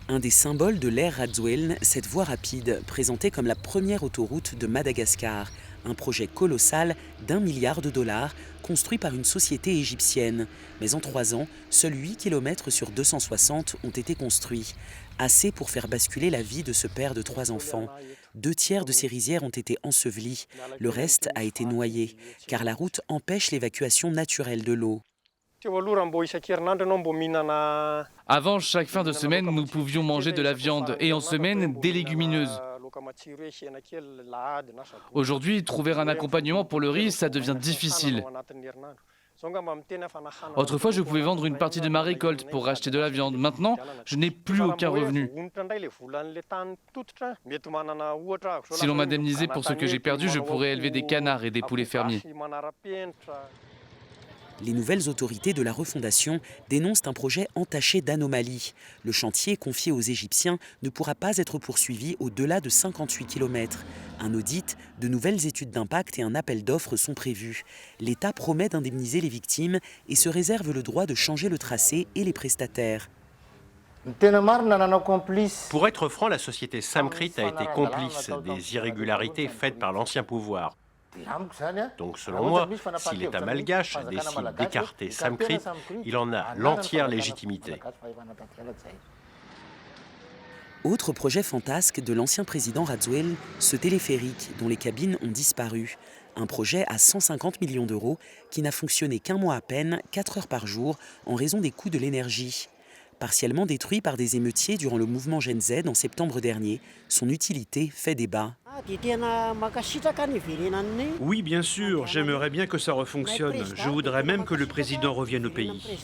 Un des symboles de l'Air Radziwiłł, cette voie rapide, présentée comme la première autoroute de Madagascar, un projet colossal d'1 milliard de dollars, construit par une société égyptienne. Mais en 3 ans, seuls 8 km sur 260 ont été construits. Assez pour faire basculer la vie de ce père de 3 enfants. 2 tiers de ces rizières ont été ensevelies. Le reste a été noyé, car la route empêche l'évacuation naturelle de l'eau. Avant, chaque fin de semaine, nous pouvions manger de la viande et en semaine, des légumineuses. Aujourd'hui, trouver un accompagnement pour le riz, ça devient difficile. Autrefois, je pouvais vendre une partie de ma récolte pour racheter de la viande. Maintenant, je n'ai plus aucun revenu. Si l'on m'indemnisait pour ce que j'ai perdu, je pourrais élever des canards et des poulets fermiers. Les nouvelles autorités de la refondation dénoncent un projet entaché d'anomalies. Le chantier confié aux Égyptiens ne pourra pas être poursuivi au-delà de 58 km. Un audit, de nouvelles études d'impact et un appel d'offres sont prévus. L'État promet d'indemniser les victimes et se réserve le droit de changer le tracé et les prestataires. Pour être franc, la société Samkrit a été complice des irrégularités faites par l'ancien pouvoir. Donc selon moi, si l'État malgache décide d'écarter Samkrit, il en a l'entière légitimité. Autre projet fantasque de l'ancien président Radziwiłł, ce téléphérique dont les cabines ont disparu. Un projet à 150 millions d'euros qui n'a fonctionné qu'un mois à peine, 4 heures par jour, en raison des coûts de l'énergie. Partiellement détruit par des émeutiers durant le mouvement Gen Z en septembre dernier, son utilité fait débat. Oui, bien sûr, j'aimerais bien que ça refonctionne. Je voudrais même que le président revienne au pays.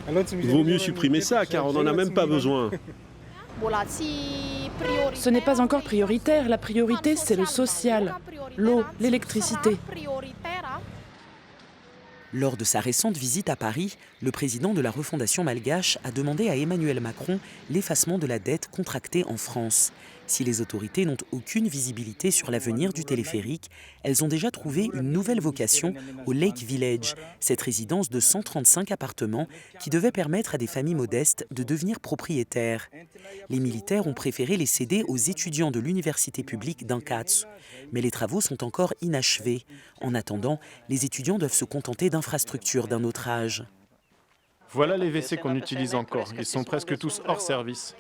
Vaut mieux supprimer ça, car on n'en a même pas besoin. Ce n'est pas encore prioritaire. La priorité, c'est le social, l'eau, l'électricité. Lors de sa récente visite à Paris, le président de la refondation malgache a demandé à Emmanuel Macron l'effacement de la dette contractée en France. Si les autorités n'ont aucune visibilité sur l'avenir du téléphérique, elles ont déjà trouvé une nouvelle vocation au Lake Village, cette résidence de 135 appartements qui devait permettre à des familles modestes de devenir propriétaires. Les militaires ont préféré les céder aux étudiants de l'université publique d'Ankatsu. Mais les travaux sont encore inachevés. En attendant, les étudiants doivent se contenter d'infrastructures d'un autre âge. Voilà les WC qu'on utilise encore. Ils sont presque tous hors service.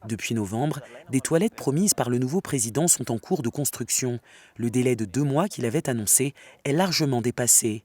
Depuis novembre, des toilettes promises par le nouveau président sont en cours de construction. Le délai de 2 mois qu'il avait annoncé est largement dépassé.